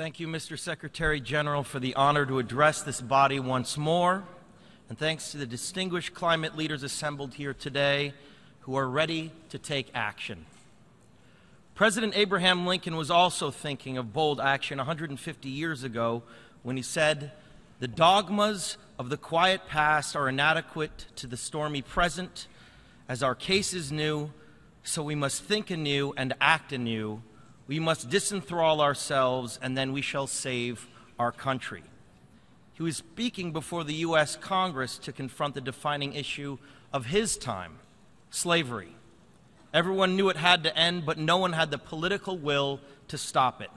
Thank you, Mr. Secretary General, for the honor to address this body once more. And thanks to the distinguished climate leaders assembled here today who are ready to take action. President Abraham Lincoln was also thinking of bold action 150 years ago when he said, "The dogmas of the quiet past are inadequate to the stormy present. As our case is new, so we must think anew and act anew. We must disenthrall ourselves, and then we shall save our country." He was speaking before the U.S. Congress to confront the defining issue of his time, slavery. Everyone knew it had to end, but no one had the political will to stop it.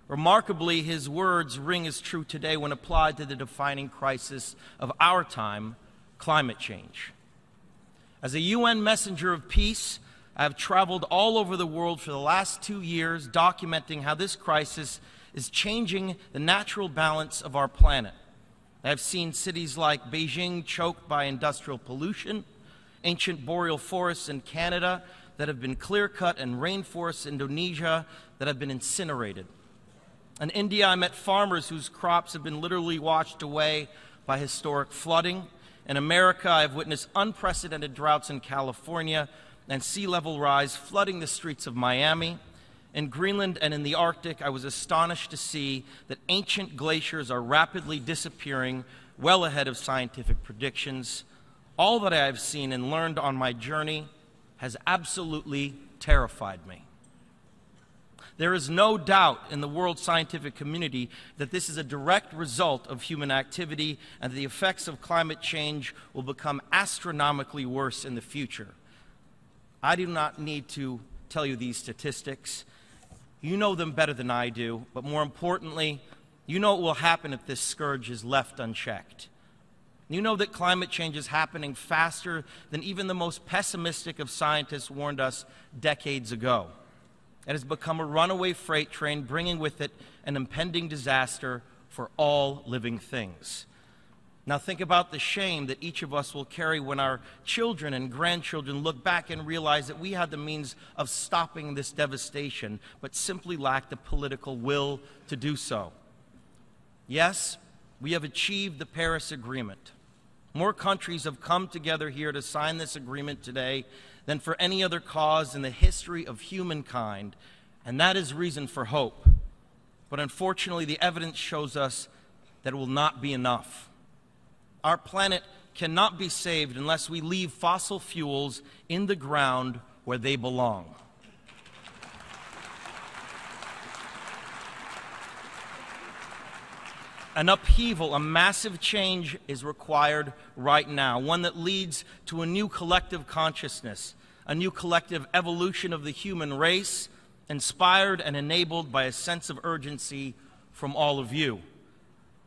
Remarkably, his words ring as true today when applied to the defining crisis of our time, climate change. As a UN messenger of peace, I have traveled all over the world for the last 2 years documenting how this crisis is changing the natural balance of our planet. I have seen cities like Beijing choked by industrial pollution, ancient boreal forests in Canada that have been clear-cut, and rainforests in Indonesia that have been incinerated. In India, I met farmers whose crops have been literally washed away by historic flooding. In America, I have witnessed unprecedented droughts in California and sea level rise flooding the streets of Miami. In Greenland and in the Arctic, I was astonished to see that ancient glaciers are rapidly disappearing, well ahead of scientific predictions. All that I have seen and learned on my journey has absolutely terrified me. There is no doubt in the world scientific community that this is a direct result of human activity and the effects of climate change will become astronomically worse in the future. I do not need to tell you these statistics. You know them better than I do, but more importantly, you know what will happen if this scourge is left unchecked. You know that climate change is happening faster than even the most pessimistic of scientists warned us decades ago. It has become a runaway freight train, bringing with it an impending disaster for all living things. Now think about the shame that each of us will carry when our children and grandchildren look back and realize that we had the means of stopping this devastation, but simply lacked the political will to do so. Yes, we have achieved the Paris Agreement. More countries have come together here to sign this agreement today than for any other cause in the history of humankind, and that is reason for hope. But unfortunately, the evidence shows us that it will not be enough. Our planet cannot be saved unless we leave fossil fuels in the ground where they belong. An upheaval, a massive change is required right now, one that leads to a new collective consciousness, a new collective evolution of the human race, inspired and enabled by a sense of urgency from all of you.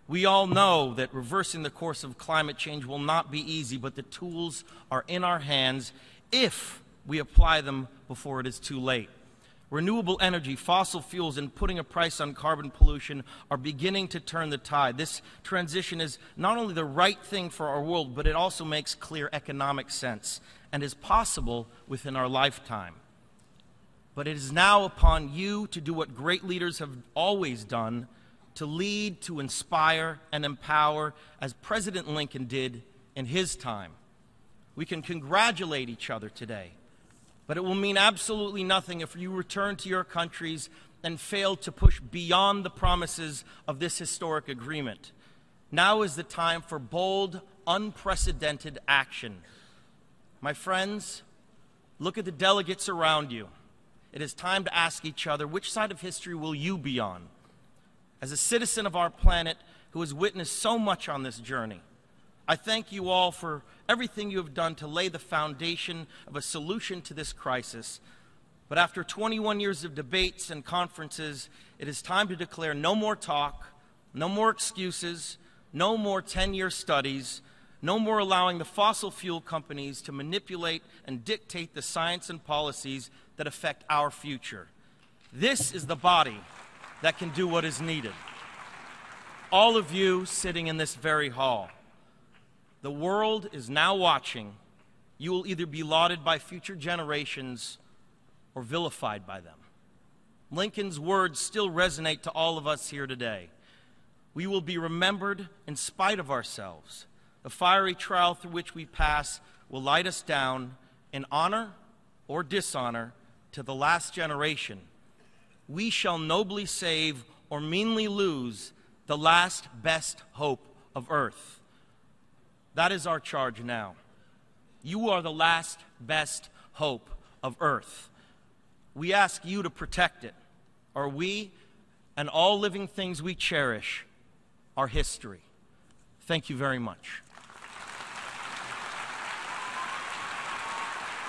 We all know that reversing the course of climate change will not be easy, but the tools are in our hands if we apply them before it is too late. Renewable energy, fossil fuels, and putting a price on carbon pollution are beginning to turn the tide. This transition is not only the right thing for our world, but it also makes clear economic sense and is possible within our lifetime. But it is now upon you to do what great leaders have always done, to lead, to inspire, and empower, as President Lincoln did in his time. We can congratulate each other today, but it will mean absolutely nothing if you return to your countries and fail to push beyond the promises of this historic agreement. Now is the time for bold, unprecedented action. My friends, look at the delegates around you. It is time to ask each other, which side of history will you be on? As a citizen of our planet who has witnessed so much on this journey, I thank you all for everything you have done to lay the foundation of a solution to this crisis. But after 21 years of debates and conferences, it is time to declare no more talk, no more excuses, no more 10-year studies, no more allowing the fossil fuel companies to manipulate and dictate the science and policies that affect our future. This is the body that can do what is needed. All of you sitting in this very hall, the world is now watching. You will either be lauded by future generations or vilified by them. Lincoln's words still resonate to all of us here today. We will be remembered in spite of ourselves. The fiery trial through which we pass will light us down in honor or dishonor to the last generation. We shall nobly save or meanly lose the last best hope of earth. That is our charge now. You are the last best hope of earth. We ask you to protect it, or we and all living things we cherish are history. Thank you very much.